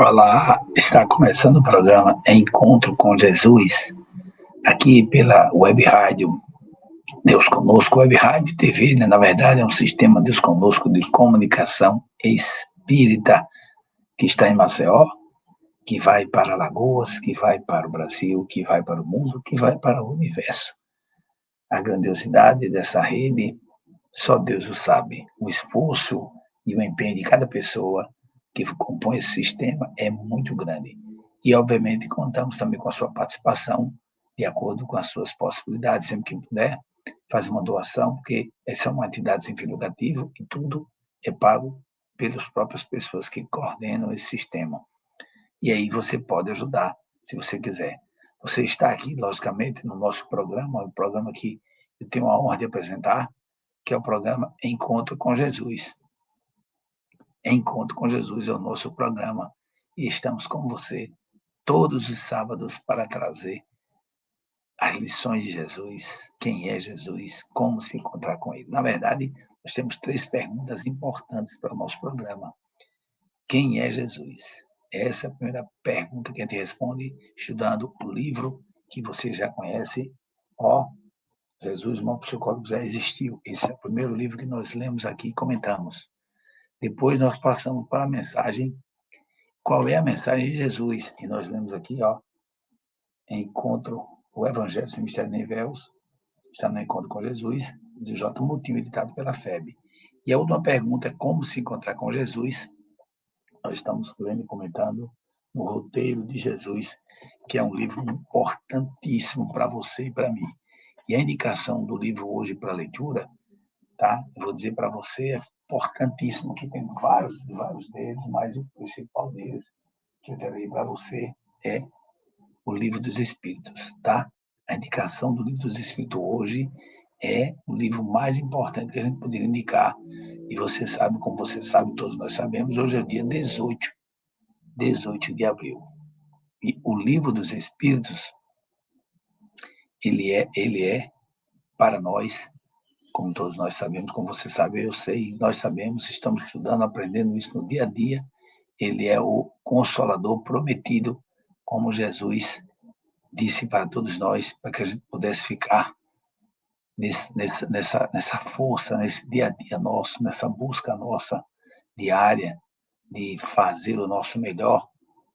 Olá, está começando o programa Encontro com Jesus, aqui pela Web Rádio Deus Conosco, Web Rádio TV, né? Na verdade é um sistema Deus Conosco de comunicação espírita que está em Maceió, que vai para Alagoas, que vai para o Brasil, que vai para o mundo, que vai para o universo. A grandiosidade dessa rede, só Deus o sabe. O esforço e o empenho de cada pessoa que compõe esse sistema é muito grande. E, obviamente, contamos também com a sua participação, de acordo com as suas possibilidades, sempre que puder, faz uma doação, porque essa é uma entidade sem fim lucrativo e tudo é pago pelas próprias pessoas que coordenam esse sistema. E aí você pode ajudar, se você quiser. Você está aqui, logicamente, no nosso programa, um programa que eu tenho a honra de apresentar, que é o programa Encontro com Jesus. Encontro com Jesus é o nosso programa e estamos com você todos os sábados para trazer as lições de Jesus, quem é Jesus, como se encontrar com ele. Na verdade, nós temos três perguntas importantes para o nosso programa. Quem é Jesus? Essa é a primeira pergunta que a gente responde estudando o livro que você já conhece, Ó Jesus, o Mau Psicólogo já existiu. Esse é o primeiro livro que nós lemos aqui e comentamos. Depois nós passamos para a mensagem. Qual é a mensagem de Jesus? E nós lemos aqui, Encontro, o Evangelho sem Mistério nem Véus, está no Encontro com Jesus, de J. Moutinho, editado pela FEB. E a última pergunta é como se encontrar com Jesus. Nós estamos lendo e comentando no Roteiro de Jesus, que é um livro importantíssimo para você e para mim. E a indicação do livro hoje para leitura, tá? Eu vou dizer para você, é importantíssimo, que tem vários deles, mas o principal deles que eu terei para você é o Livro dos Espíritos, tá? A indicação do Livro dos Espíritos hoje é o livro mais importante que a gente poderia indicar. E você sabe, como você sabe, todos nós sabemos, hoje é dia 18 de abril. E o Livro dos Espíritos, ele é para nós, como todos nós sabemos, como você sabe, eu sei, nós sabemos, estamos estudando, aprendendo isso no dia a dia. Ele é o Consolador prometido, como Jesus disse para todos nós, para que a gente pudesse ficar nessa força, nesse dia a dia nosso, nessa busca nossa diária de fazer o nosso melhor.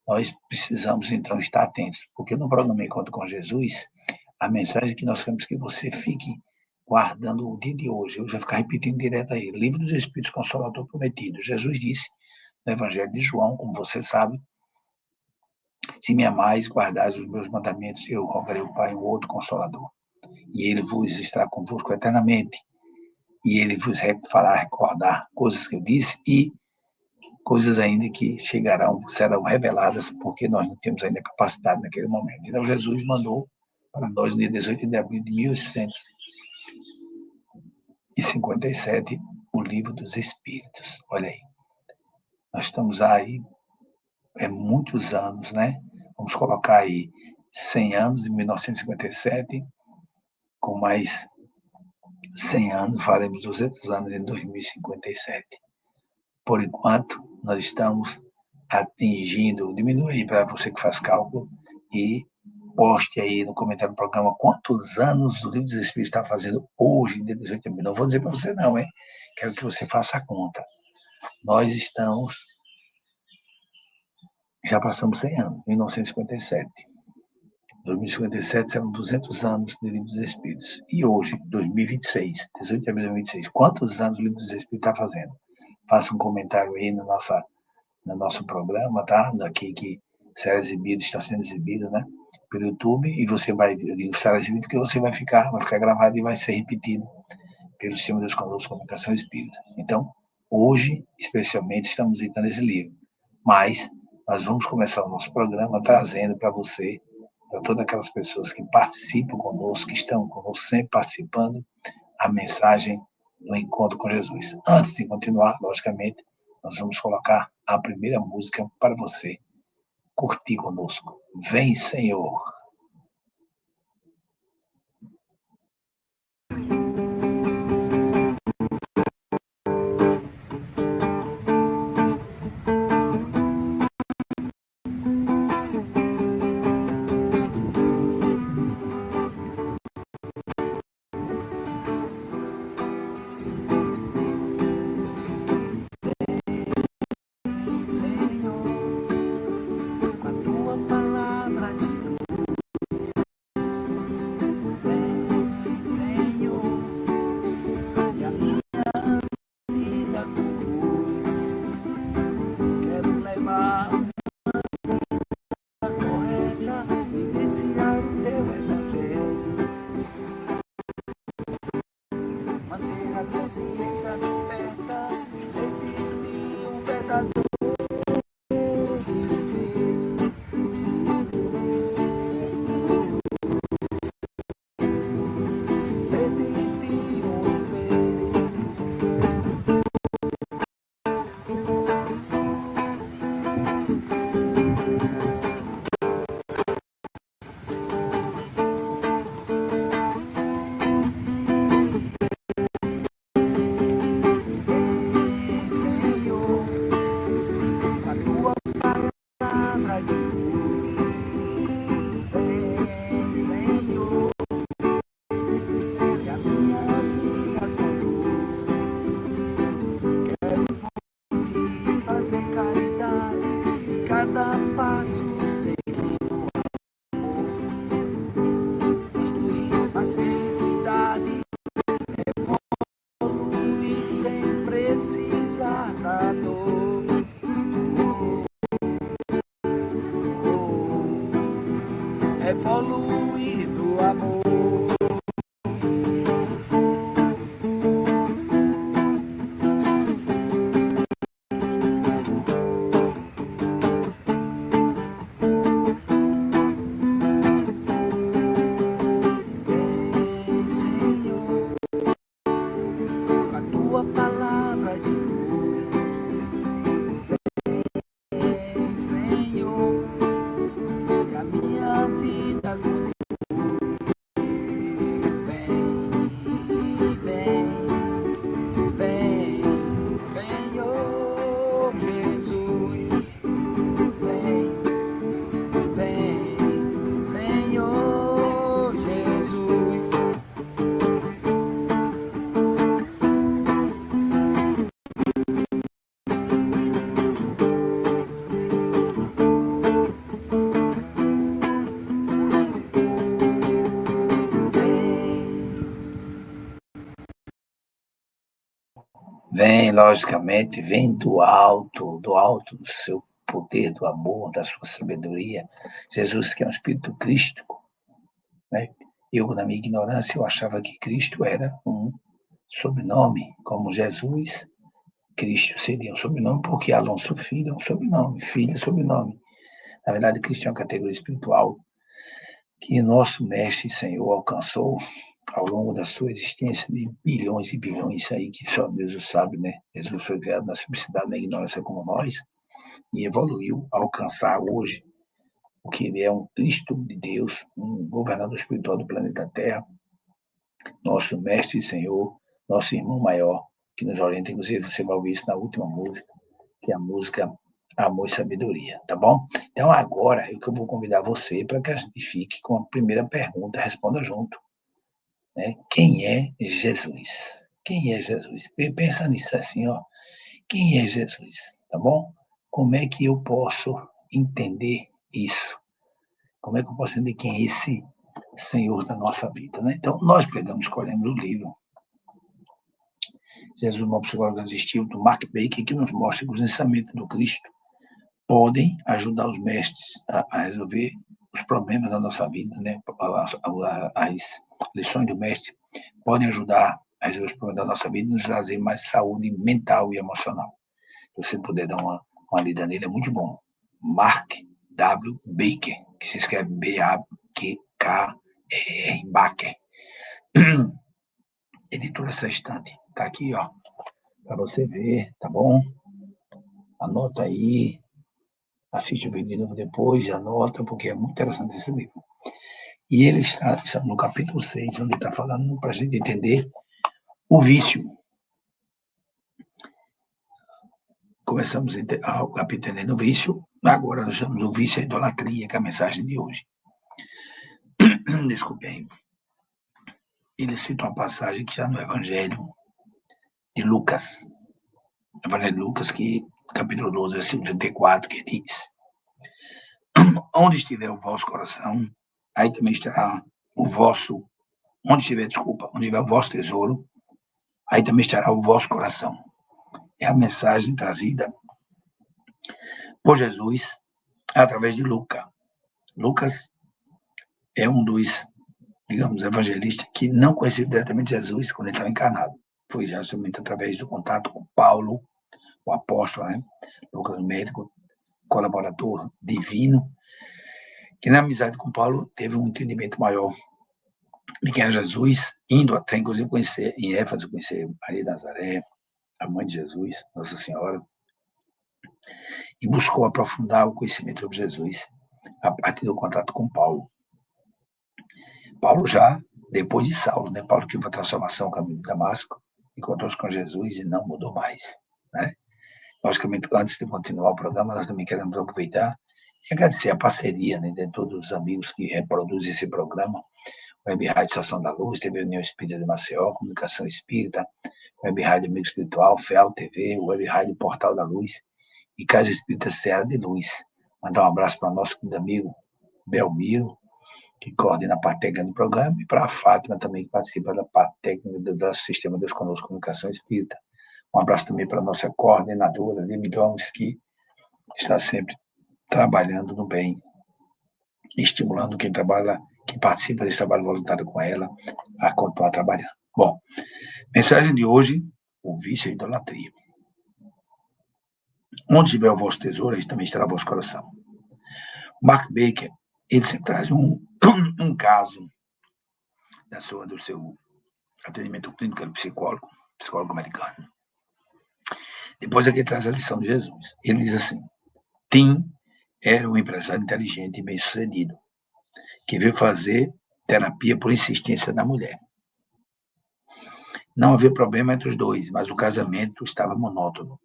Nós precisamos, então, estar atentos, porque no programa Encontro com Jesus, a mensagem que nós queremos que você fique guardando o dia de hoje. Eu já ficar repetindo direto aí. Livro dos Espíritos Consolador Prometido. Jesus disse no Evangelho de João, como você sabe, se me amais, guardais os meus mandamentos, eu rogarei ao Pai um outro Consolador. E ele vos estará convosco eternamente. E ele vos fará recordar coisas que eu disse e coisas ainda que chegarão, serão reveladas, porque nós não temos ainda capacidade naquele momento. Então, Jesus mandou para nós, no dia 18 de abril de 1857, o Livro dos Espíritos. Olha aí, nós estamos aí, muitos anos, né? Vamos colocar aí 100 anos, de 1957, com mais 100 anos, faremos 200 anos em 2057. Por enquanto, nós estamos atingindo, diminui aí para você que faz cálculo e poste aí no comentário do programa quantos anos o Livro dos Espíritos está fazendo hoje, dia 18 de abril. Não vou dizer para você não, hein? Quero que você faça a conta. Nós estamos, já passamos 100 anos, 1957. 2057 serão 200 anos do Livro dos Espíritos. E hoje, 2026, 18 de abril de 2026, quantos anos o Livro dos Espíritos está fazendo? Faça um comentário aí no nosso programa, tá? Daqui que será exibido, está sendo exibido, né? Pelo YouTube, e você vai estar exibido, que você vai ficar gravado e vai ser repetido pelo sistema dos Conselhos de Comunicação Espírita. Então, hoje, especialmente, estamos editando esse livro. Mas nós vamos começar o nosso programa trazendo para você, para todas aquelas pessoas que participam conosco, que estão conosco sempre participando, a mensagem do encontro com Jesus. Antes de continuar, logicamente, nós vamos colocar a primeira música para você curtir conosco. Vem, Senhor. cada passo seguindo construir as felicidades, evoluir sem precisar da dor. Evoluir do amor. Vem, logicamente, vem do alto do seu poder, do amor, da sua sabedoria. Jesus, que é um Espírito crístico, né? Eu, na minha ignorância, eu achava que Cristo era um sobrenome, como Jesus, Cristo seria um sobrenome, porque Alonso Filho é um sobrenome, Filho é sobrenome. Na verdade, Cristo é uma categoria espiritual que nosso Mestre e Senhor alcançou ao longo da sua existência de bilhões e bilhões aí, que só Deus o sabe, né? Jesus foi criado na simplicidade, na ignorância como nós, e evoluiu a alcançar hoje o que ele é um Cristo de Deus, um governador espiritual do planeta Terra, nosso Mestre e Senhor, nosso irmão maior, que nos orienta, inclusive você vai ouvir isso na última música, que é a música Amor e Sabedoria, tá bom? Então agora eu vou convidar você para que a gente fique com a primeira pergunta, responda junto. Né? Quem é Jesus? Quem é Jesus? Pensa nisso assim, ó. Quem é Jesus? Tá bom? Como é que eu posso entender isso? Como é que eu posso entender quem é esse Senhor da nossa vida, né? Então, nós escolhemos o livro Jesus, uma psicóloga existiu, do Mark Baker, que nos mostra que os ensinamentos do Cristo podem ajudar os mestres a resolver os problemas da nossa vida, né? As lições do mestre podem ajudar a resolver os problemas da nossa vida e nos trazer mais saúde mental e emocional. Se você puder dar uma lida nele, é muito bom. Mark W. Baker, que se escreve B-A-Q-K-E-R, Baker. Editora Sextante. Tá aqui, ó, para você ver, tá bom? Anota aí, assiste o vídeo de novo depois, anota, porque é muito interessante esse livro. E ele está no capítulo 6, onde está falando para a gente entender o vício. Começamos o capítulo entendendo o vício, agora nós chamamos o vício e a idolatria, que é a mensagem de hoje. Desculpe aí. Ele cita uma passagem que está no Evangelho de Lucas. Evangelho de Lucas, que capítulo 12, versículo 34, que diz: onde estiver o vosso coração, aí também estará o vosso, onde estiver o vosso tesouro, aí também estará o vosso coração. É a mensagem trazida por Jesus através de Lucas. Lucas é um dos, digamos, evangelistas que não conhecia diretamente Jesus quando ele estava encarnado. Foi justamente através do contato com Paulo, o apóstolo, né? Lucas, médico, colaborador divino, que na amizade com Paulo teve um entendimento maior de quem era Jesus, indo até, inclusive, conhecer, em Éfeso, conhecer Maria de Nazaré, a mãe de Jesus, Nossa Senhora, e buscou aprofundar o conhecimento sobre Jesus a partir do contato com Paulo. Paulo já, depois de Saulo, né? Paulo que foi a transformação no caminho de Damasco, encontrou-se com Jesus e não mudou mais, né? Logicamente, antes de continuar o programa, nós também queremos aproveitar e agradecer a parceria, né, de todos os amigos que reproduzem esse programa, Web Rádio Estação da Luz, TV União Espírita de Maceió, Comunicação Espírita, Web Rádio Amigo Espiritual, FEAL TV, Web Rádio Portal da Luz e Casa Espírita Serra de Luz. Mandar um abraço para o nosso querido amigo Belmiro, que coordena a parte técnica do programa, e para a Fátima também, que participa da parte técnica do Sistema Deus Conosco Comunicação Espírita. Um abraço também para a nossa coordenadora, Lili Gomes, que está sempre trabalhando no bem, estimulando quem trabalha, quem participa desse trabalho voluntário com ela, a continuar trabalhando. Bom, mensagem de hoje, o vício e a idolatria. Onde estiver o vosso tesouro, aí também estará o vosso coração. Mark Baker, ele sempre traz um caso do seu atendimento clínico, era psicólogo americano. Depois aqui traz a lição de Jesus. Ele diz assim: Tim era um empresário inteligente e bem-sucedido, que veio fazer terapia por insistência da mulher. Não havia problema entre os dois, mas o casamento estava monótono.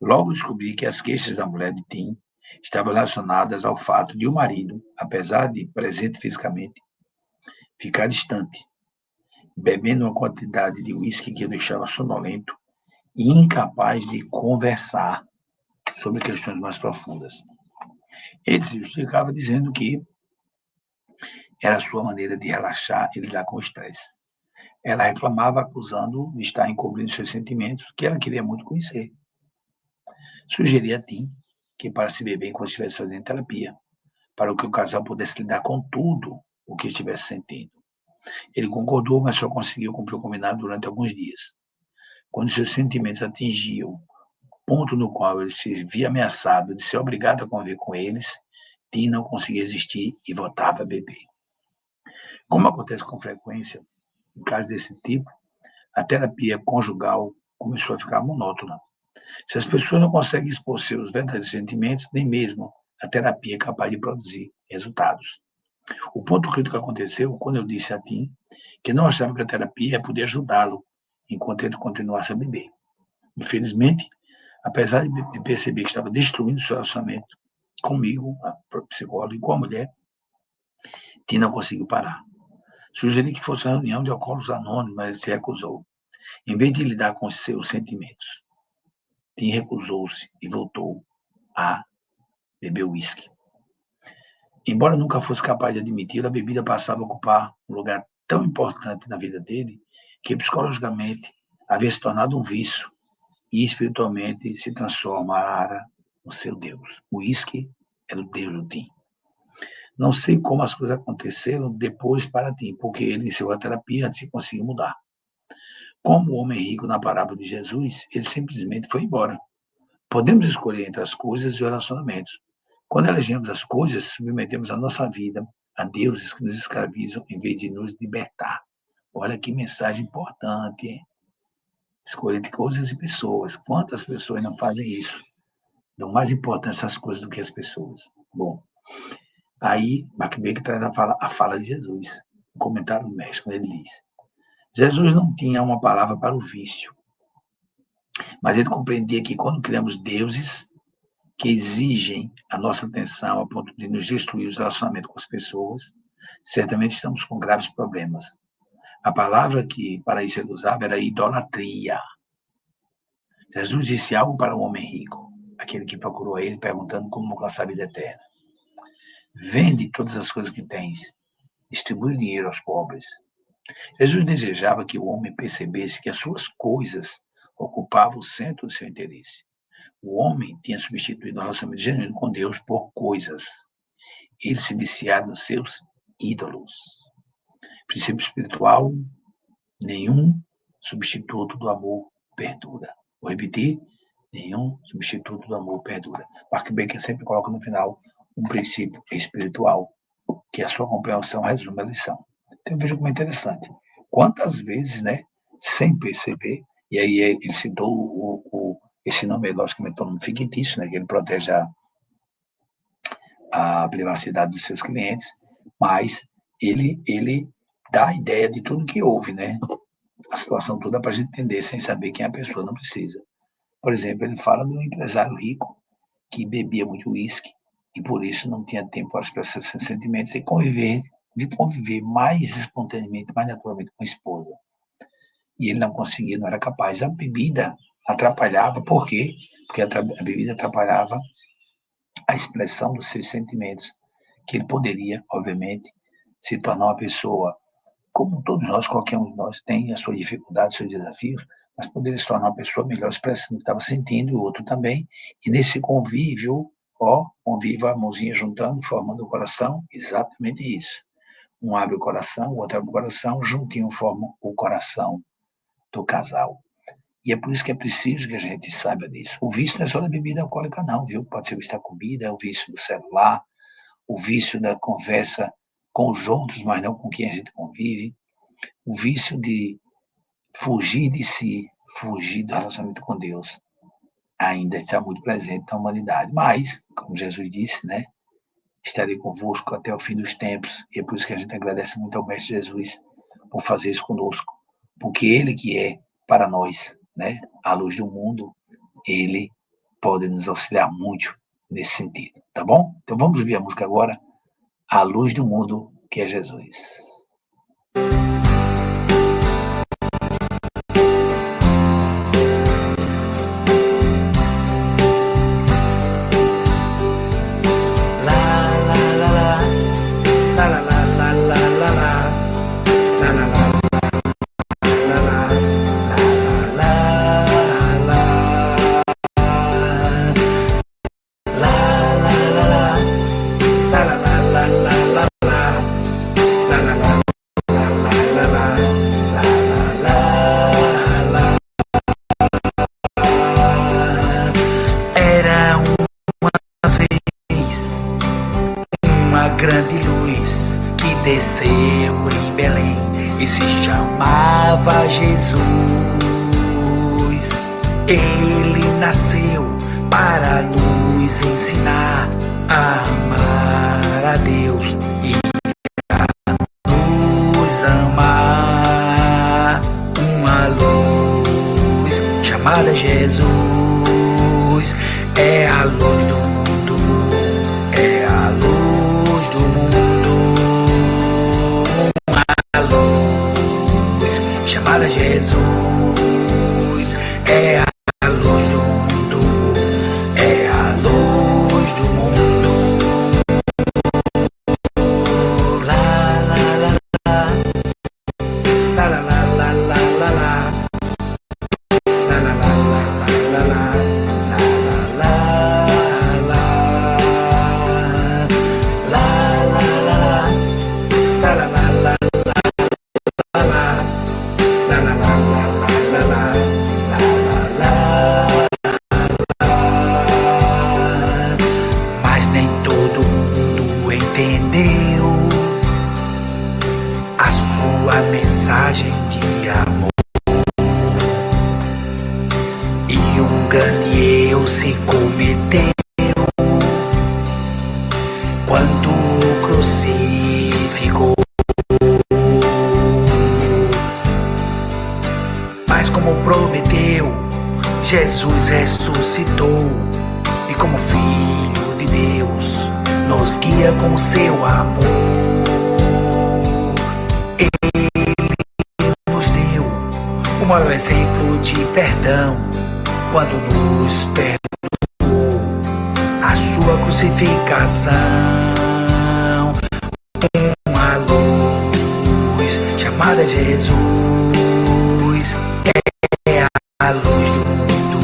Logo descobri que as queixas da mulher de Tim estavam relacionadas ao fato de o marido, apesar de presente fisicamente, ficar distante, bebendo uma quantidade de uísque que o deixava sonolento e incapaz de conversar sobre questões mais profundas. Ele se justificava dizendo que era a sua maneira de relaxar e lidar com o estresse. Ela reclamava, acusando de estar encobrindo seus sentimentos, que ela queria muito conhecer. Sugeria a Tim que, para se ver bem quando estivesse fazendo terapia, para que o casal pudesse lidar com tudo o que estivesse sentindo. Ele concordou, mas só conseguiu cumprir o combinado durante alguns dias. Quando seus sentimentos atingiam o ponto no qual ele se via ameaçado de ser obrigado a conviver com eles, Tim não conseguia resistir e voltava a beber. Como acontece com frequência, em casos desse tipo, a terapia conjugal começou a ficar monótona. Se as pessoas não conseguem expor seus verdadeiros sentimentos, nem mesmo a terapia é capaz de produzir resultados. O ponto crítico aconteceu quando eu disse a Tim que não achava que a terapia podia ajudá-lo enquanto ele continuasse a beber. Infelizmente, apesar de perceber que estava destruindo seu relacionamento comigo, a psicóloga, e com a mulher, Tim não conseguiu parar. Sugeri que fosse uma reunião de alcoólicos anônimos, mas ele se recusou. Em vez de lidar com os seus sentimentos, Tim recusou-se e voltou a beber uísque. Embora nunca fosse capaz de admitir, a bebida passava a ocupar um lugar tão importante na vida dele que psicologicamente havia se tornado um vício e espiritualmente se transformara no seu Deus. O uísque era o Deus do Tim. Não sei como as coisas aconteceram depois para Tim, porque ele iniciou a terapia antes de conseguir mudar. Como o homem rico na parábola de Jesus, ele simplesmente foi embora. Podemos escolher entre as coisas e os relacionamentos. Quando elegemos as coisas, submetemos a nossa vida a deuses que nos escravizam em vez de nos libertar. Olha que mensagem importante, hein? Escolher entre coisas e pessoas. Quantas pessoas não fazem isso? Dão mais importância às coisas do que às pessoas. Bom, aí Macbeck traz a fala de Jesus, um comentário do mestre, quando ele diz: Jesus não tinha uma palavra para o vício, mas ele compreendia que quando criamos deuses que exigem a nossa atenção a ponto de nos destruir os relacionamentos com as pessoas, certamente estamos com graves problemas. A palavra que para isso ele usava era idolatria. Jesus disse algo para o homem rico, aquele que procurou ele perguntando como alcançar a vida eterna. Vende todas as coisas que tens, distribui o dinheiro aos pobres. Jesus desejava que o homem percebesse que as suas coisas ocupavam o centro do seu interesse. O homem tinha substituído o relacionamento genuíno com Deus por coisas. Ele se viciava nos seus ídolos. Princípio espiritual: nenhum substituto do amor perdura. Vou repetir: nenhum substituto do amor perdura. Mark Baker sempre coloca no final um princípio espiritual, que a sua compreensão resume a lição. Então veja como é interessante. Quantas vezes, né, sem perceber, e aí ele citou esse nome é logicamente um nome fictício, né, que ele protege a privacidade dos seus clientes, mas ele dá a ideia de tudo que houve, né? A situação toda para a gente entender, sem saber quem a pessoa não precisa. Por exemplo, ele fala de um empresário rico que bebia muito uísque e por isso não tinha tempo para expressar seus sentimentos e conviver mais espontaneamente, mais naturalmente com a esposa. E ele não conseguia, não era capaz. A bebida atrapalhava, por quê? Porque a bebida atrapalhava a expressão dos seus sentimentos, que ele poderia, obviamente, se tornar uma pessoa, como todos nós, qualquer um de nós tem as suas dificuldades, seus desafios, mas poderia se tornar uma pessoa melhor expressando o que estava sentindo, e o outro também, e nesse convívio, convívio, a mãozinha juntando, formando o coração, exatamente isso. Um abre o coração, o outro abre o coração, juntinho formam o coração do casal. E é por isso que é preciso que a gente saiba disso. O vício não é só da bebida alcoólica, não, viu? Pode ser o vício da comida, o vício do celular, o vício da conversa com os outros, mas não com quem a gente convive, o vício de fugir de si, fugir do relacionamento com Deus, ainda está muito presente na humanidade. Mas, como Jesus disse, né? Estarei convosco até o fim dos tempos. E é por isso que a gente agradece muito ao Mestre Jesus por fazer isso conosco. Porque ele que é, para nós, né, a luz do mundo, ele pode nos auxiliar muito nesse sentido, tá bom? Então vamos ouvir a música agora, A Luz do Mundo, que é Jesus. Grande luz que desceu em Belém e se chamava Jesus. Ele nasceu para nos ensinar a amar a Deus e a nos amar. Uma luz chamada Jesus é a luz do mundo, é a luz do mundo. Uma luz chamada Jesus é a luz do mundo, é a luz do mundo. La la la la, la la la la la la la, la la la la la la. Mas nem todo mundo entendeu a sua mensagem de amor. E um grande erro se cometeu quando o crucificou. Mas como prometeu, Jesus ressuscitou e como Filho de Deus nos guia com seu amor. Ele nos deu o maior exemplo de perdão quando nos perdoou a sua crucificação. Uma luz chamada Jesus é a luz do mundo,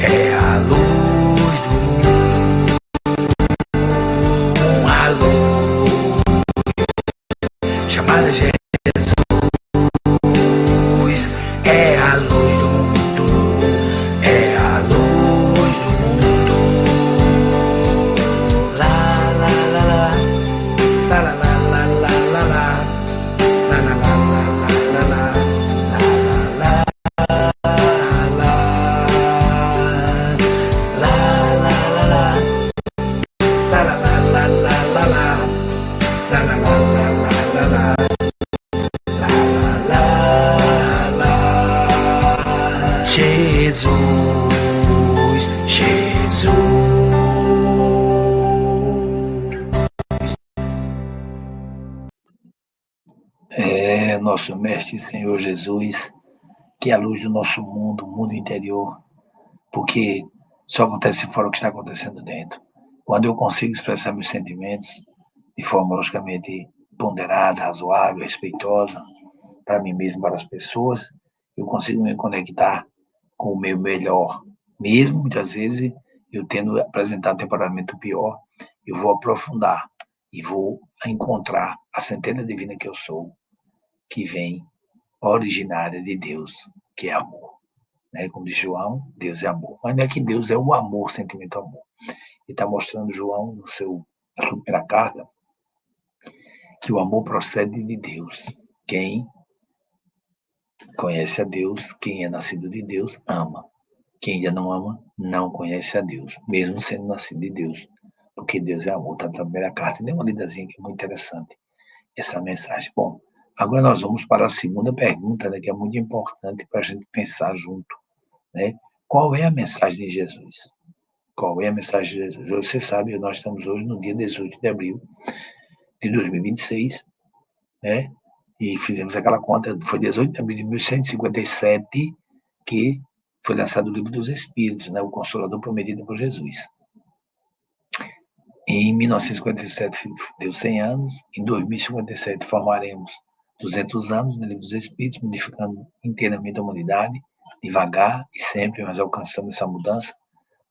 é a luz do mundo. Uma luz chamada Jesus é a luz do mundo, é a luz do mundo. La la la la, la la la la la la la, la la la la la la la. Jesus, Jesus. É nosso Mestre Senhor Jesus, que é a luz do nosso mundo, o mundo interior, porque só acontece fora o que está acontecendo dentro. Quando eu consigo expressar meus sentimentos de forma logicamente ponderada, razoável, respeitosa, para mim mesmo, para as pessoas, eu consigo me conectar com o meu melhor. Mesmo, muitas vezes, eu tendo apresentado temporariamente o pior, eu vou aprofundar e vou encontrar a centelha divina que eu sou, que vem originária de Deus, que é amor. Né? Como diz João, Deus é amor. Mas não é que Deus é o amor, sentimento amor. Ele está mostrando João, na sua primeira carta, que o amor procede de Deus. Quem conhece a Deus, quem é nascido de Deus, ama. Quem ainda não ama, não conhece a Deus, mesmo sendo nascido de Deus. Porque Deus é amor, está na primeira carta. Dê uma lidazinha que é muito interessante essa mensagem. Bom, agora nós vamos para a segunda pergunta, né, que é muito importante para a gente pensar junto. Né? Qual é a mensagem de Jesus? Qual é a mensagem de Jesus? Você sabe, nós estamos hoje no dia 18 de abril de 2026, né? E fizemos aquela conta, foi 18 de abril de 1157 que foi lançado o Livro dos Espíritos, né? O Consolador prometido por Jesus. Em 1957 deu 100 anos, em 2057 formaremos 200 anos no Livro dos Espíritos, modificando inteiramente a humanidade, devagar e sempre, mas alcançando essa mudança,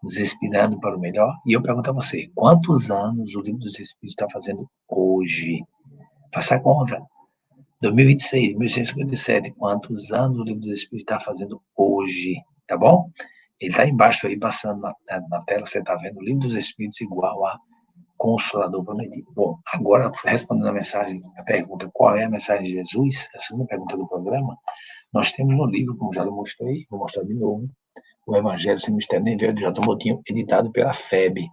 nos inspirando para o melhor. E eu pergunto a você, quantos anos o Livro dos Espíritos está fazendo hoje? Faça a conta. 2026, 1157, quantos anos o Livro dos Espíritos está fazendo hoje? Tá bom? Ele está embaixo aí, passando na tela, você está vendo o Livro dos Espíritos igual a Consolador prometido. Bom, agora, respondendo a mensagem, a pergunta, qual é a mensagem de Jesus? A segunda pergunta do programa, nós temos no livro, como já lhe mostrei, vou mostrar de novo, o Evangelho sem Mistério nem Véu de J. Motinho, editado pela FEB.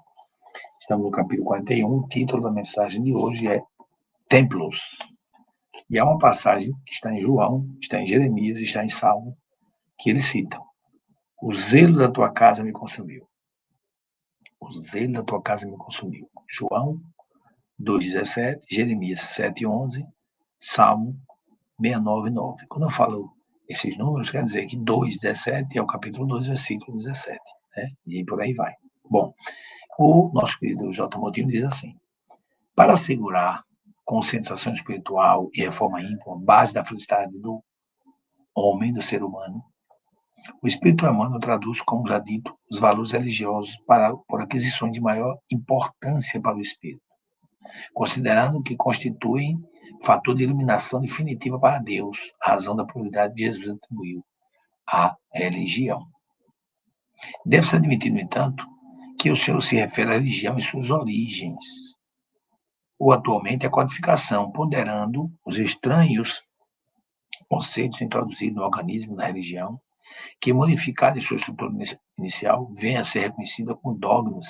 Estamos no capítulo 41, o título da mensagem de hoje é Templos. E há uma passagem que está em João, está em Jeremias, está em Salmo, que eles citam: o zelo da tua casa me consumiu. O zelo da tua casa me consumiu. João 2,17, Jeremias 7,11, Salmo 699. Quando eu falo esses números, quer dizer que 2,17 é o capítulo 2, versículo 17. Né? E por aí vai. Bom, o nosso querido J. Motinho diz assim: para assegurar conscientização espiritual e reforma íntima, base da felicidade do homem, do ser humano, o Espírito Emmanuel traduz, como já dito, os valores religiosos por aquisições de maior importância para o espírito, considerando que constituem fator de iluminação definitiva para Deus, razão da prioridade que Jesus atribuiu à religião. Deve-se admitir, no entanto, que o Senhor se refere à religião em suas origens, ou atualmente à codificação, ponderando os estranhos conceitos introduzidos no organismo da religião, que, modificada em sua estrutura inicial, vem a ser reconhecida como dogmas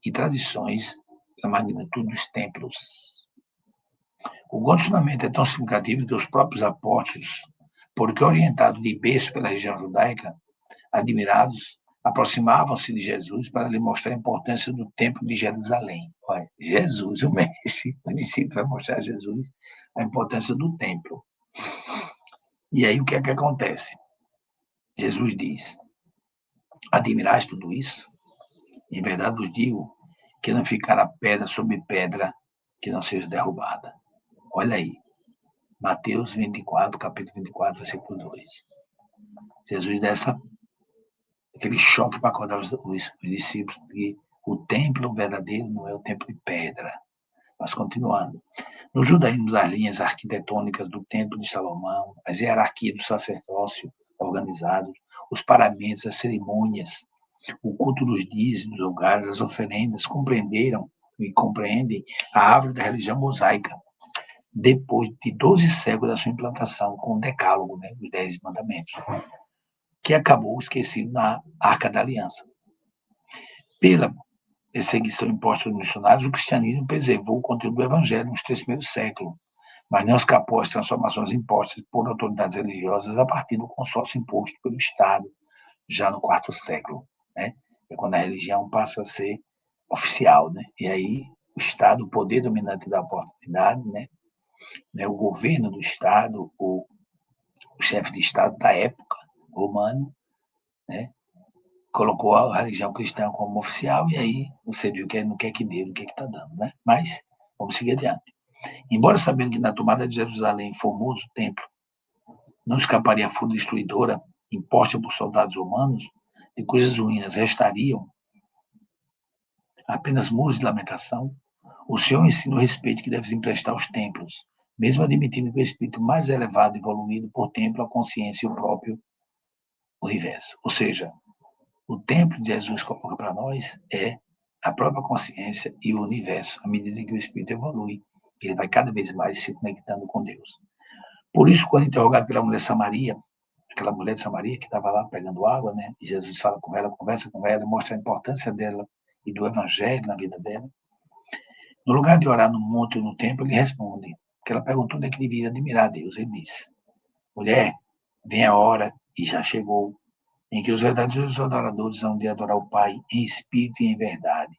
e tradições da magnitude dos templos. O condicionamento é tão significativo que os próprios apóstolos, porque orientados de berço pela religião judaica, admirados, aproximavam-se de Jesus para lhe mostrar a importância do templo de Jerusalém. Olha, Jesus, o mestre, o discípulo vai mostrar a Jesus a importância do templo. E aí o que é que acontece? Jesus diz: admirais tudo isso? Em verdade vos digo que não ficará pedra sobre pedra que não seja derrubada. Olha aí, Mateus 24, capítulo 24, versículo 2. Jesus dá aquele choque para acordar os discípulos que o templo verdadeiro não é o templo de pedra. Mas continuando. No judaísmo, as linhas arquitetônicas do templo de Salomão, as hierarquias do sacerdócio organizado, os paramentos, as cerimônias, o culto dos dias, dos lugares, as oferendas, compreenderam e compreendem a árvore da religião mosaica, depois de 12 séculos da sua implantação com o decálogo, né, os 10 mandamentos, que acabou esquecido na Arca da Aliança. Pela perseguição imposta aos missionários, o cristianismo preservou o conteúdo do evangelho nos 3 primeiros séculos, mas não escapou às transformações impostas por autoridades religiosas a partir do consórcio imposto pelo Estado, já no 4º século. Né? É quando a religião passa a ser oficial. Né? E aí o Estado, o poder dominante da oportunidade, né? O governo do Estado, o chefe de Estado da época, romano, né? colocou a religião cristã como oficial, e aí você viu que não quer que dê, não quer que está dando, né? Mas vamos seguir adiante. Embora sabendo que na tomada de Jerusalém, formoso templo, não escaparia a fúria destruidora imposta por soldados romanos, de cujas ruínas restariam apenas muros de lamentação, o Senhor ensina o respeito que deves emprestar aos templos, mesmo admitindo que o espírito mais elevado e evoluído por templo a consciência e o próprio universo. Ou seja, o templo de Jesus coloca para nós é a própria consciência e o universo, à medida que o espírito evolui, ele vai cada vez mais se conectando com Deus. Por isso, quando interrogado pela mulher Samaria, aquela mulher de Samaria que estava lá pegando água, né? E Jesus fala com ela, conversa com ela, mostra a importância dela e do evangelho na vida dela. No lugar de orar no monte ou no templo, ele responde, que ela perguntou onde é que devia admirar a Deus. Ele disse, mulher, vem a hora, e já chegou, em que os verdadeiros adoradores hão de adorar o Pai em espírito e em verdade.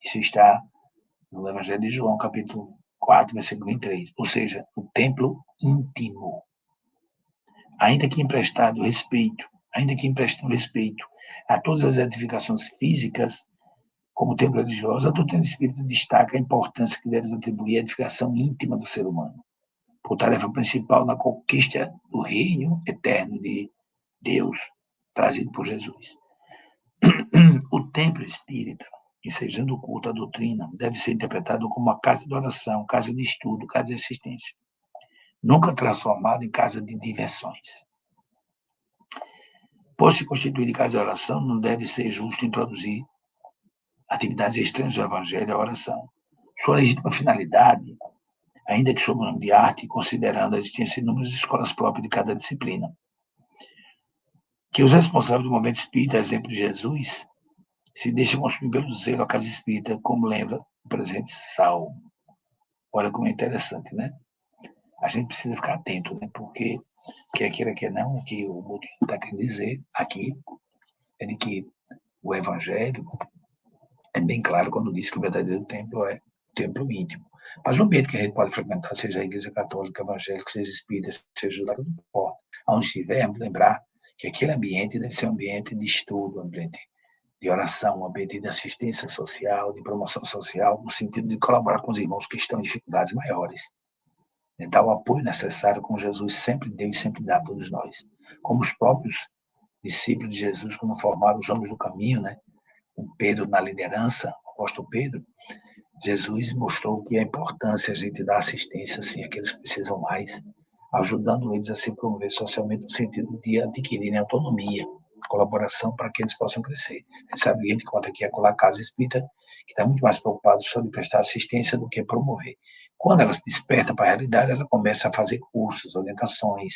Isso está no Evangelho de João, capítulo 4, versículo 23. Ou seja, o templo íntimo. Ainda que emprestado respeito, ainda que emprestando respeito a todas as edificações físicas, como templo religioso, a doutrina espírita destaca a importância que deve atribuir à edificação íntima do ser humano, por tarefa principal na conquista do reino eterno de Deus, trazido por Jesus. O templo espírita, ensejando o culto à doutrina, deve ser interpretado como uma casa de oração, casa de estudo, casa de assistência, nunca transformado em casa de diversões. Por se constituir de casa de oração, não deve ser justo introduzir atividades estranhas do evangelho à oração. Sua legítima finalidade, ainda que sob o nome de arte, considerando a existência de inúmeras escolas próprias de cada disciplina. Que os responsáveis do movimento espírita, exemplo de Jesus, se deixem consumir pelo zelo a casa espírita, como lembra o presente salmo. Olha como é interessante, né? A gente precisa ficar atento, né? Porque quer queira, quer não, o que o Budismo está querendo dizer aqui é de que o evangelho é bem claro quando diz que o verdadeiro templo é o templo íntimo. Mas o ambiente que a gente pode frequentar, seja a igreja católica, evangélica, seja espírita, seja judaica, não importa. Aonde estivermos, lembrar que aquele ambiente deve ser um ambiente de estudo, um ambiente de oração, um ambiente de assistência social, de promoção social, no sentido de colaborar com os irmãos que estão em dificuldades maiores. Dar o apoio necessário, como Jesus sempre deu e sempre dá a todos nós. Como os próprios discípulos de Jesus, quando formaram os homens do caminho, né? O Pedro na liderança, o apóstolo Pedro, Jesus mostrou que é a importância a gente dar assistência assim, àqueles que precisam mais, ajudando eles a se promover socialmente no sentido de adquirirem autonomia, colaboração para que eles possam crescer. A gente sabe que a gente conta aqui com a Casa Espírita, que está muito mais preocupada só de prestar assistência do que promover. Quando ela se desperta para a realidade, ela começa a fazer cursos, orientações,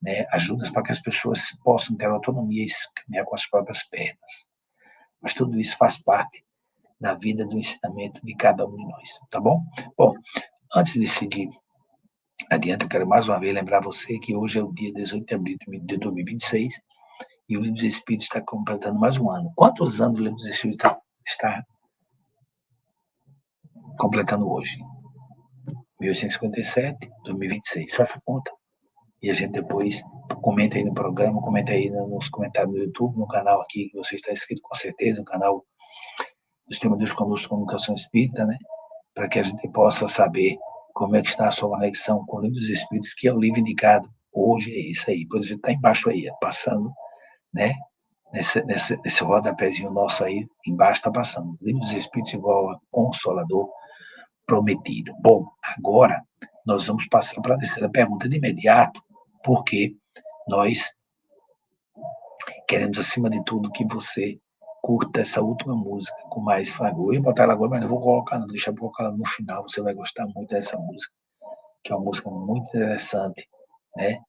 né, ajudas para que as pessoas possam ter autonomia e caminhar com as próprias pernas. Mas tudo isso faz parte da vida, do ensinamento de cada um de nós, tá bom? Bom, antes de seguir adiante, eu quero mais uma vez lembrar você que hoje é o dia 18 de abril de 2026 e o Livro dos Espíritos está completando mais um ano. Quantos anos o Livro dos Espíritos está completando hoje? 1857, 2026. Faça a conta. E a gente depois comenta aí no programa, comenta aí nos comentários do YouTube, no canal aqui, que você está inscrito com certeza, no canal do Sistema Deus Conosco de Comunicação Espírita, né? Para que a gente possa saber como é que está a sua conexão com o Livro dos Espíritos, que é o livro indicado hoje, é isso aí. Pois está embaixo aí, passando, né? Nesse rodapézinho nosso aí, embaixo está passando. Livro dos Espíritos igual a Consolador Prometido. Bom, agora nós vamos passar para a terceira pergunta de imediato, porque nós queremos, acima de tudo, que você curta essa última música com mais favor. Eu ia botar ela agora, mas não vou colocar, não. Deixa eu colocar ela no final. Você vai gostar muito dessa música, que é uma música muito interessante, né?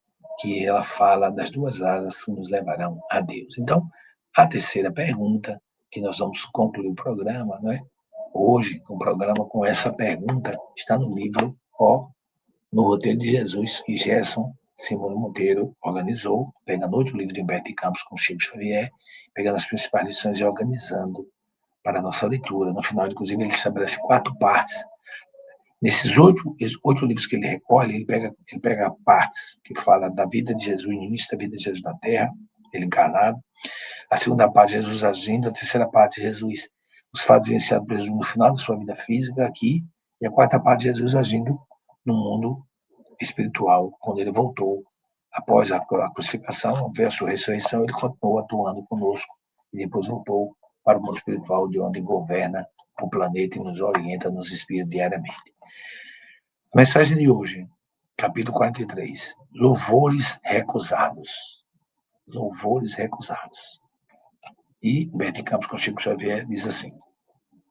Que ela fala das duas asas que nos levarão a Deus. Então, a terceira pergunta, que nós vamos concluir o programa, né? Hoje, um programa com essa pergunta, está no livro no Roteiro de Jesus, que Gerson Simone Monteiro organizou, pegando outro livro de Humberto de Campos com Chico Xavier, pegando as principais lições e organizando para a nossa leitura. No final, inclusive, ele estabelece 4 partes. Nesses 8 livros que ele recolhe, ele pega partes que fala da vida de Jesus, no início da vida de Jesus na Terra, ele encarnado. A segunda parte, Jesus agindo. A terceira parte, Jesus, os fatos vivenciados por Jesus no final da sua vida física aqui. E a quarta parte, Jesus agindo no mundo espiritual, quando ele voltou. Após a crucificação, veio a sua ressurreição, ele continuou atuando conosco e depois voltou para o mundo espiritual, de onde governa o planeta e nos orienta, nos inspira diariamente. A mensagem de hoje, capítulo 43, louvores recusados. Louvores recusados. E Humberto de Campos com Chico Xavier diz assim: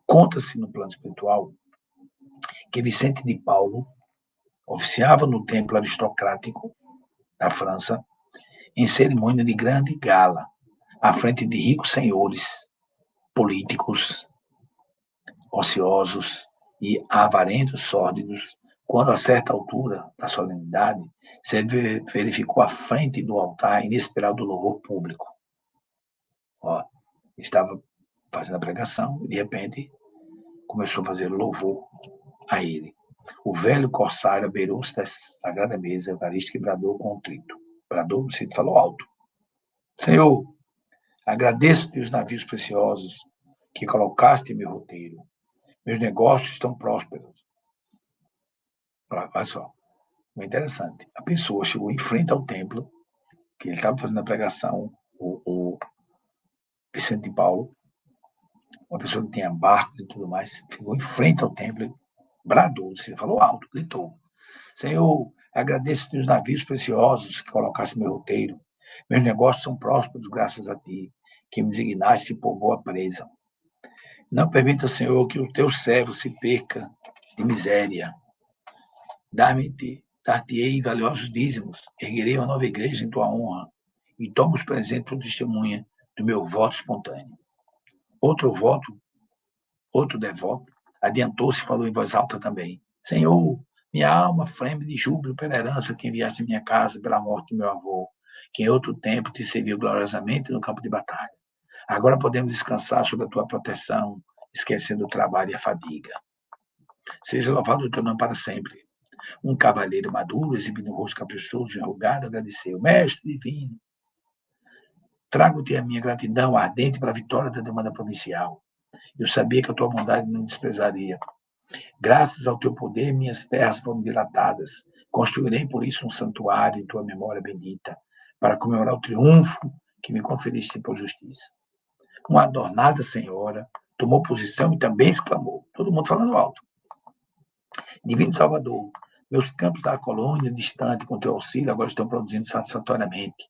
conta-se no plano espiritual que Vicente de Paulo oficiava no templo aristocrático da França em cerimônia de grande gala, à frente de ricos senhores, políticos, ociosos e avarentos sórdidos, quando a certa altura da solenidade se verificou à frente do altar inesperado louvor público. Ó, estava fazendo a pregação e, de repente, começou a fazer louvor a ele. O velho corsário beirou-se da sagrada mesa eucarística e bradou contrito. Bradou, no sentido, falou alto: Senhor, agradeço-te os navios preciosos que colocaste em meu roteiro. Meus negócios estão prósperos. Olha só, é interessante. A pessoa chegou em frente ao templo, que ele estava fazendo a pregação, o Vicente de Paulo, uma pessoa que tinha barcos e tudo mais, chegou em frente ao templo, bradou, falou alto, gritou: Senhor, agradeço-te os navios preciosos que colocaste em meu roteiro. Meus negócios são prósperos graças a ti, que me designaste por boa presa. Não permita, Senhor, que o teu servo se perca de miséria. Dar-te-ei valiosos dízimos, erguerei uma nova igreja em tua honra, e toma os presentes por testemunha do meu voto espontâneo. Outro devoto, adiantou-se e falou em voz alta também: Senhor, minha alma freme de júbilo pela herança que enviaste em minha casa pela morte do meu avô, que em outro tempo te serviu gloriosamente no campo de batalha. Agora podemos descansar sob a tua proteção, esquecendo o trabalho e a fadiga. Seja louvado o teu nome para sempre. Um cavalheiro maduro, exibindo um rosto caprichoso e enrugado, agradeceu: Mestre divino, trago-te a minha gratidão ardente para a vitória da demanda provincial. Eu sabia que a tua bondade não desprezaria. Graças ao teu poder, minhas terras foram dilatadas. Construirei por isso um santuário em tua memória bendita, para comemorar o triunfo que me conferiste por justiça. Uma adornada senhora tomou posição e também exclamou, todo mundo falando alto: Divino Salvador, meus campos da colônia distante, com teu auxílio, agora estão produzindo satisfatoriamente.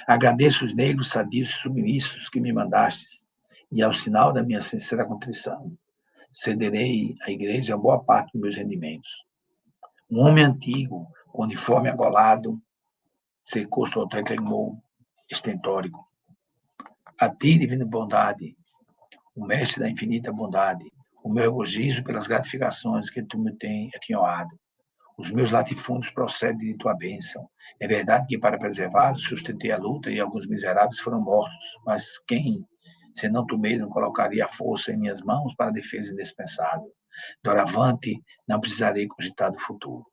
Agradeço os negros sadios e submissos que me mandastes, e ao sinal da minha sincera contrição, cederei à igreja boa parte dos meus rendimentos. Um homem antigo, com uniforme agolado, cercou-se ao altar e clamou, estentórico: A ti, divina bondade, o mestre da infinita bondade, o meu regozijo pelas gratificações que tu me tens aquinhoado. Os meus latifúndios procedem de tua bênção. É verdade que, para preservá-los, sustentei a luta e alguns miseráveis foram mortos. Mas quem, senão tu mesmo, colocaria a força em minhas mãos para a defesa indispensável? Doravante, não precisarei cogitar do futuro.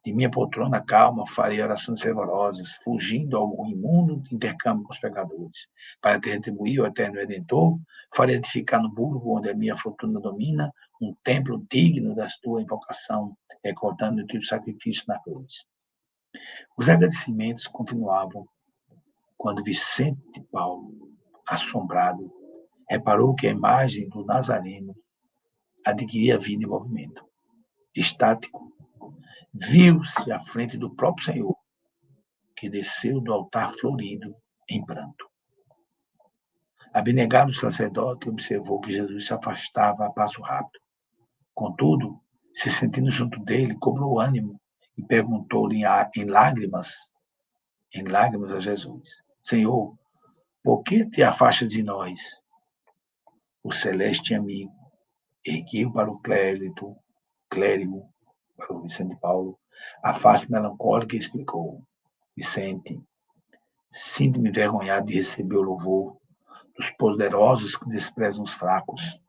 De minha poltrona calma, farei orações fervorosas, fugindo ao imundo intercâmbio com os pecadores. Para te retribuir, o eterno Redentor, farei edificar no burgo onde a minha fortuna domina um templo digno da tua invocação, recordando o teu sacrifício na cruz. Os agradecimentos continuavam quando Vicente de Paulo, assombrado, reparou que a imagem do Nazareno adquiria vida e movimento. Estático, viu-se à frente do próprio Senhor, que desceu do altar florido em pranto. Abnegado sacerdote observou que Jesus se afastava a passo rápido. Contudo, se sentindo junto dele, cobrou ânimo e perguntou-lhe em lágrimas a Jesus: Senhor, por que te afastas de nós? O celeste amigo ergueu para o clérigo, para o Vicente de Paulo, a face melancólica e explicou: Vicente, sinto-me envergonhado de receber o louvor dos poderosos que desprezam os fracos,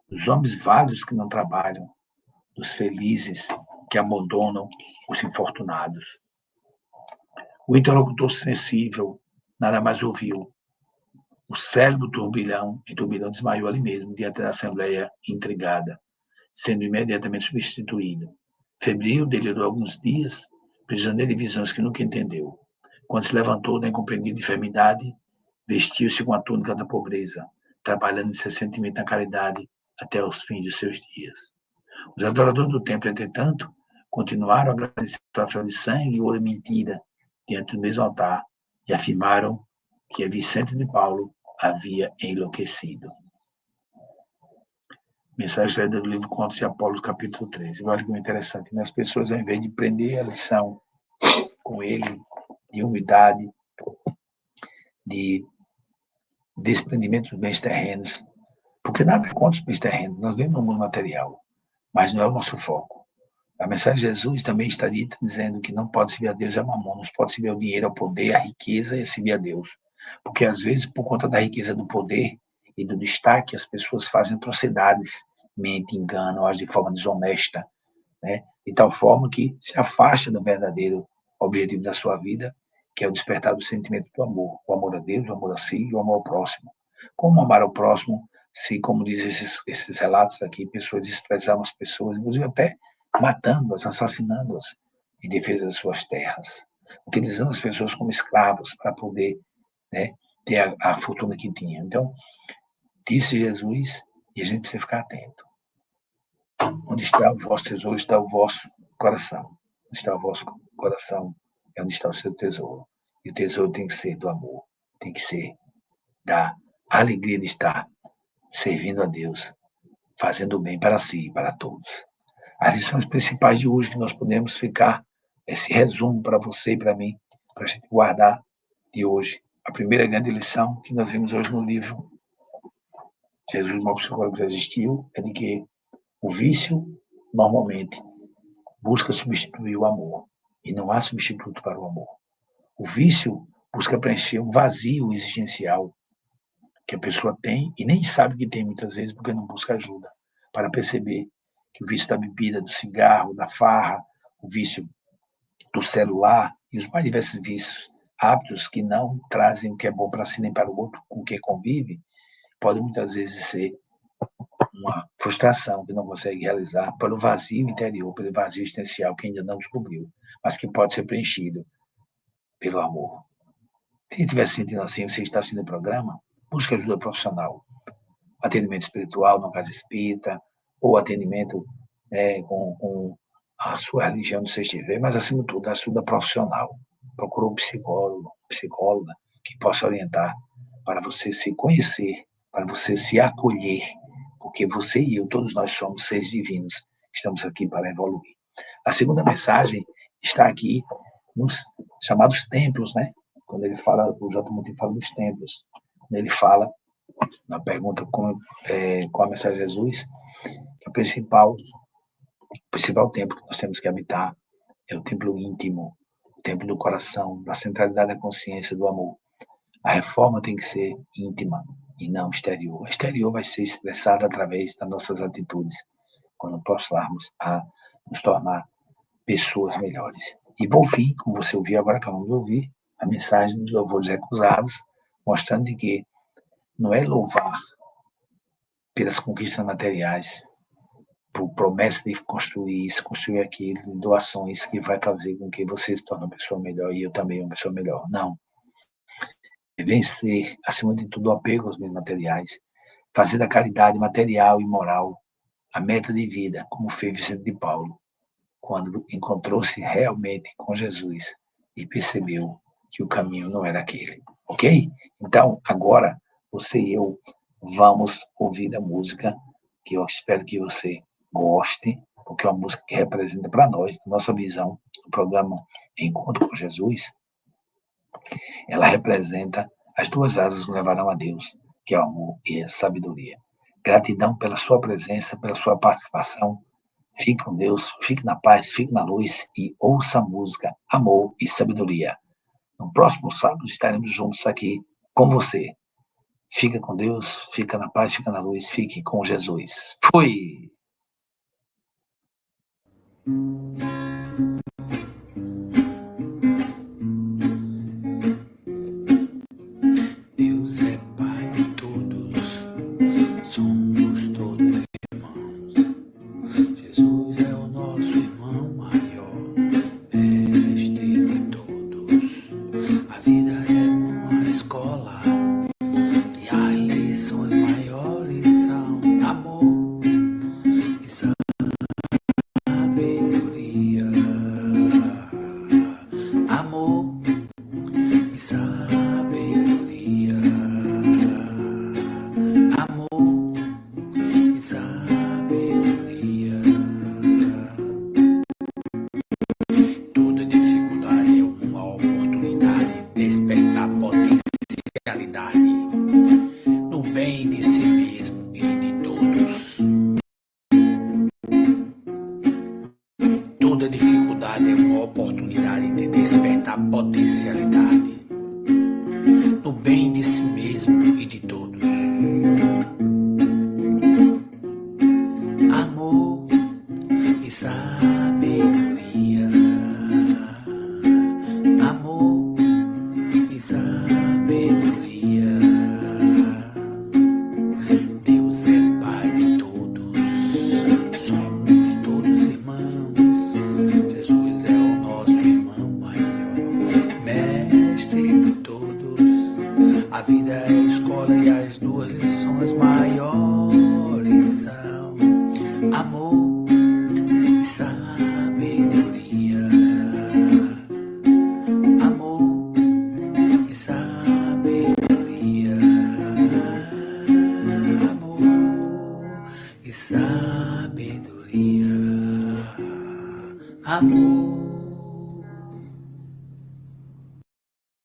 dos homens válidos que não trabalham, dos felizes que abandonam os infortunados. O interlocutor sensível, nada mais ouviu. O cérebro turbilhão desmaiou ali mesmo, diante da assembleia intrigada, sendo imediatamente substituído. Febril, delirou alguns dias, prisioneiro de visões que nunca entendeu. Quando se levantou da incompreendida enfermidade, vestiu-se com a túnica da pobreza, trabalhando incessantemente na caridade até os fins de seus dias. Os adoradores do templo, entretanto, continuaram a agradecer a oferta de sangue e ouro e mentira diante do mesmo altar e afirmaram que Vicente de Paulo havia enlouquecido. Mensagem extraída do livro Contos de Apolo, capítulo 13. Eu acho que é interessante, né? As pessoas, ao invés de prender a lição com ele, de humildade, de desprendimento dos bens terrenos, porque nada contra os bens terrenos, nós vemos no mundo material, mas não é o nosso foco. A mensagem de Jesus também está dita dizendo que não pode servir a Deus e a mamon, não pode servir ao dinheiro, ao poder, à riqueza e servir a Deus. Porque às vezes, por conta da riqueza do poder e do destaque, as pessoas fazem atrocidades, mentem, enganam, agem de forma desonesta, né? De tal forma que se afasta do verdadeiro objetivo da sua vida, que é o despertar do sentimento do amor. O amor a Deus, o amor a si e o amor ao próximo. Como amar ao próximo se, como dizem esses relatos aqui, pessoas desprezavam as pessoas, inclusive até matando-as, assassinando-as em defesa das suas terras, utilizando as pessoas como escravos para poder, né, ter a fortuna que tinha. Então, disse Jesus, e a gente precisa ficar atento. Onde está o vosso tesouro, está o vosso coração. Onde está o vosso coração é onde está o seu tesouro. E o tesouro tem que ser do amor, tem que ser da alegria de estar servindo a Deus, fazendo o bem para si e para todos. As lições principais de hoje que nós podemos ficar, esse resumo para você e para mim, para a gente guardar de hoje. A primeira grande lição que nós vimos hoje no livro Jesus, o maior psicólogo que já existiu, é de que o vício, normalmente, busca substituir o amor, e não há substituto para o amor. O vício busca preencher um vazio existencial que a pessoa tem e nem sabe que tem muitas vezes porque não busca ajuda para perceber que o vício da bebida, do cigarro, da farra, o vício do celular e os mais diversos vícios, hábitos que não trazem o que é bom para si nem para o outro com quem convive, podem muitas vezes ser uma frustração que não consegue realizar pelo vazio interior, pelo vazio existencial que ainda não descobriu, mas que pode ser preenchido pelo amor. Se estiver se sentindo assim, você está assistindo o programa, busque ajuda profissional. Atendimento espiritual na casa espírita, ou atendimento com a sua religião, onde você estiver, mas, acima de tudo, ajuda profissional. Procure um psicólogo, psicóloga, que possa orientar para você se conhecer, para você se acolher, porque você e eu, todos nós somos seres divinos, estamos aqui para evoluir. A segunda mensagem está aqui nos chamados templos, né? Quando ele fala, o J. Monteiro fala dos templos, quando ele fala, na pergunta qual a mensagem de Jesus, que o principal templo que nós temos que habitar é o templo íntimo, o templo do coração, da centralidade da consciência, do amor. A reforma tem que ser íntima e não exterior. A exterior vai ser expressada através das nossas atitudes, quando passarmos a nos tornar pessoas melhores. E por fim, como você ouviu agora, acabamos de ouvir, a mensagem dos louvores recusados, mostrando de que não é louvar pelas conquistas materiais, por promessa de construir isso, construir aquilo, doações que vai fazer com que você se torne uma pessoa melhor e eu também uma pessoa melhor. Não. É vencer, acima de tudo, o apego aos bens materiais, fazer da caridade material e moral a meta de vida, como fez Vicente de Paulo, quando encontrou-se realmente com Jesus e percebeu que o caminho não era aquele. Ok? Então, agora, você e eu vamos ouvir a música, que eu espero que você goste, porque é uma música que representa para nós, nossa visão, o programa Encontro com Jesus, ela representa as duas asas que levarão a Deus, que é o amor e a sabedoria. Gratidão pela sua presença, pela sua participação. Fique com Deus, fique na paz, fique na luz e ouça a música Amor e Sabedoria. No próximo sábado estaremos juntos aqui com você. Fica com Deus, fica na paz, fica na luz, fique com Jesus. Fui! somos todos irmãos. Jesus é o nosso irmão maior, mestre de todos. A vida é uma escola e as lições maiores são amor e sabedoria. Amor e sabedoria. Amor e sabedoria. Toda dificuldade é uma oportunidade de despertar potencialidade no bem de si mesmo e de todos. Toda dificuldade é uma oportunidade de despertar potencialidade no bem de si mesmo e de todos. Amor e sabedoria. Amor e sabedoria. Deus é Pai de todos, somos todos irmãos. Jesus é o nosso irmão maior, mestre de todos. A vida é a escola e as duas lições maiores são amor e sabedoria. Amor e sabedoria. Amor e sabedoria. Amor